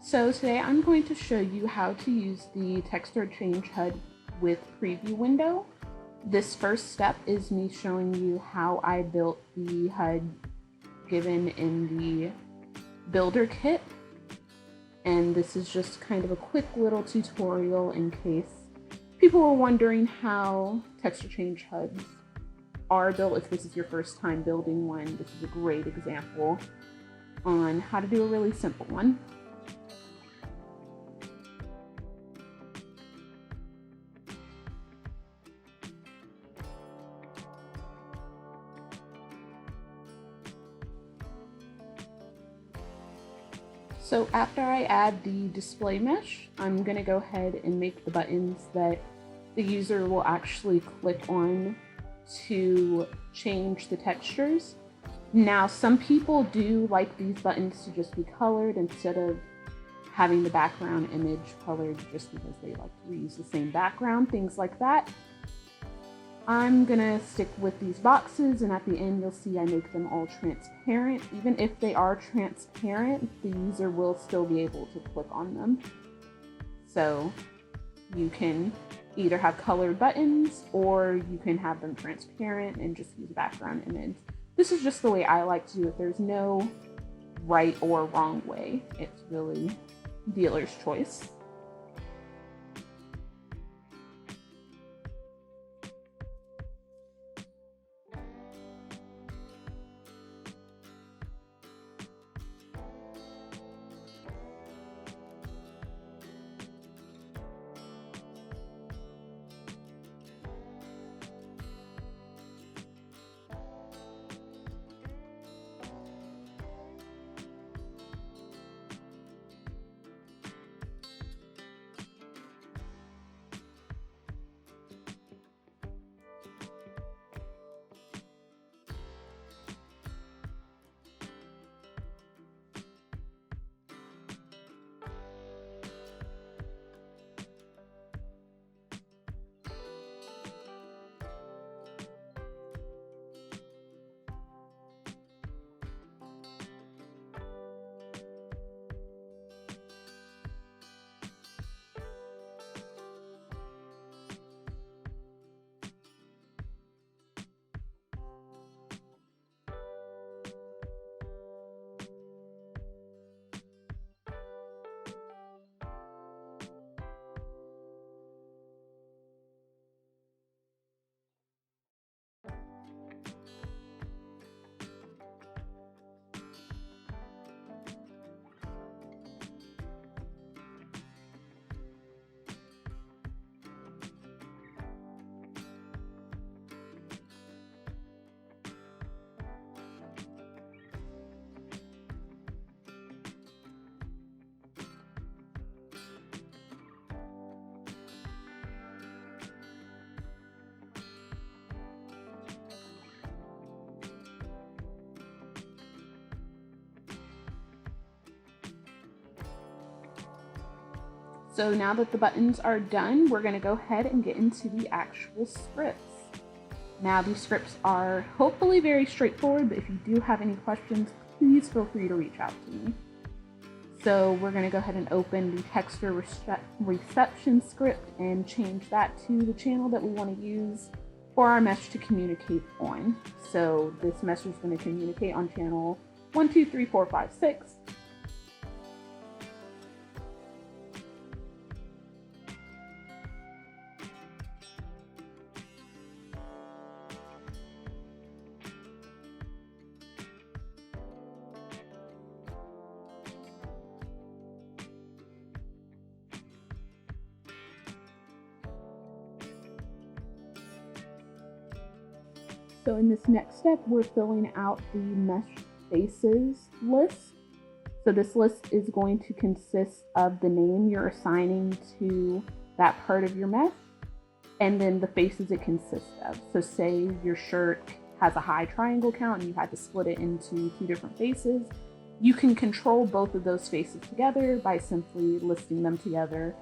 So today I'm going to show you how to use the Texture Change HUD with Preview window. This first step is me showing you how I built the HUD given in the Builder Kit. And this is just kind of a quick little tutorial in case people were wondering how Texture Change HUDs are built. If this is your first time building one, this is a great example on how to do a really simple one. So after I add the display mesh, I'm going to go ahead and make the buttons that the user will actually click on to change the textures. Now, some people do like these buttons to just be colored instead of having the background image colored just because they like to reuse the same background, things like that. I'm gonna stick with these boxes, and at the end you'll see I make them all transparent. Even if they are transparent, the user will still be able to click on them. So you can either have colored buttons or you can have them transparent and just use background image. This is just the way I like to do it. There's no right or wrong way. It's really dealer's choice. So now that the buttons are done, we're going to go ahead and get into the actual scripts. Now these scripts are hopefully very straightforward, but if you do have any questions, please feel free to reach out to me. So we're going to go ahead and open the texture reception script and change that to the channel that we want to use for our mesh to communicate on. So this mesh is going to communicate on channel 1, 2, 3, 4, 5, 6. So in this next step, we're filling out the mesh faces list. So this list is going to consist of the name you're assigning to that part of your mesh, and then the faces it consists of. So say your shirt has a high triangle count and you had to split it into 2 different faces. You can control both of those faces together by simply listing them together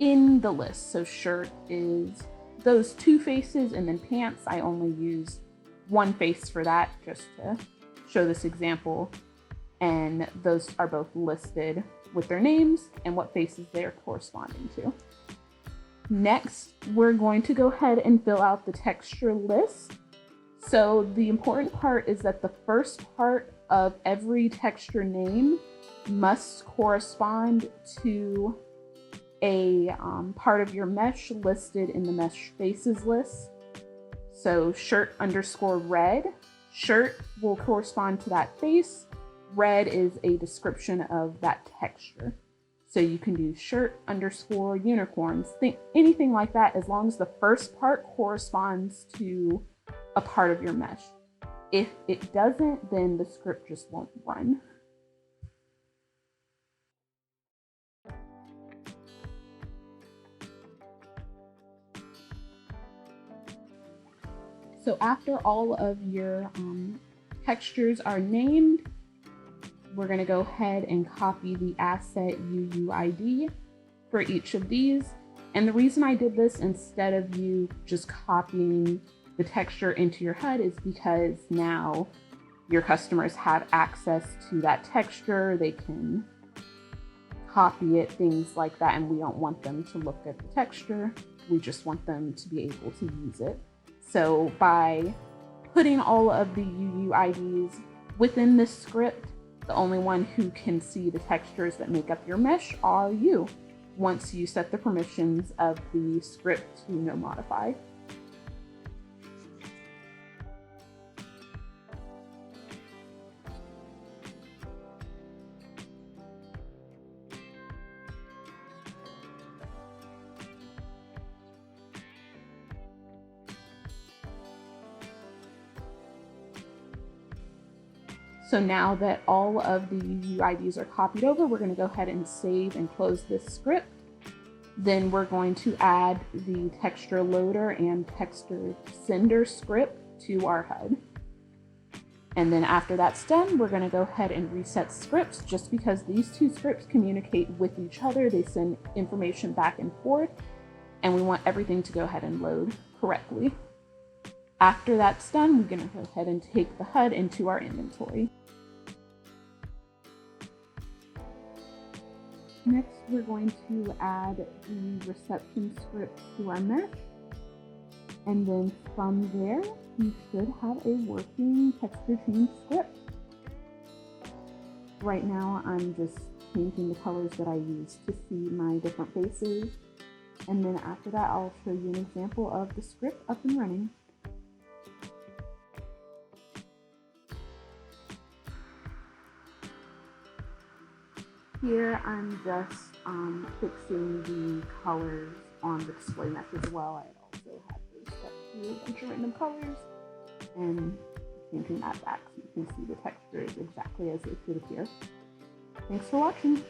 in the list. So shirt is those 2 faces, and then pants, I only use 1 face for that just to show this example. and those are both listed with their names and what faces they're corresponding to. Next, we're going to go ahead and fill out the texture list. So the important part is that the first part of every texture name must correspond to a part of your mesh listed in the mesh faces list. So shirt underscore red, shirt will correspond to that face. Red is a description of that texture. So you can do shirt underscore unicorns, anything like that, as long as the first part corresponds to a part of your mesh. If it doesn't, then the script just won't run. So after all of your textures are named, we're going to go ahead and copy the asset UUID for each of these. And the reason I did this instead of you just copying the texture into your HUD is because now your customers have access to that texture. They can copy it, things like that, and we don't want them to look at the texture. We just want them to be able to use it. So by putting all of the UUIDs within this script, the only one who can see the textures that make up your mesh are you, once you set the permissions of the script to no modify. So now that all of the UUIDs are copied over, we're going to go ahead and save and close this script. Then we're going to add the texture loader and texture sender script to our HUD. And then after that's done, we're going to go ahead and reset scripts, just because these two scripts communicate with each other. They send information back and forth, and we want everything to go ahead and load correctly. After that's done, we're going to go ahead and take the HUD into our inventory. Next, we're going to add the reception script to our mesh. And then from there, we should have a working texture change script. Right now, I'm just changing the colors that I use to see my different faces. And then after that, I'll show you an example of the script up and running. Here I'm just fixing the colors on the display mesh as well. I also have to step through a bunch of random colors and changing that back so you can see the textures exactly as they should appear. Thanks for watching.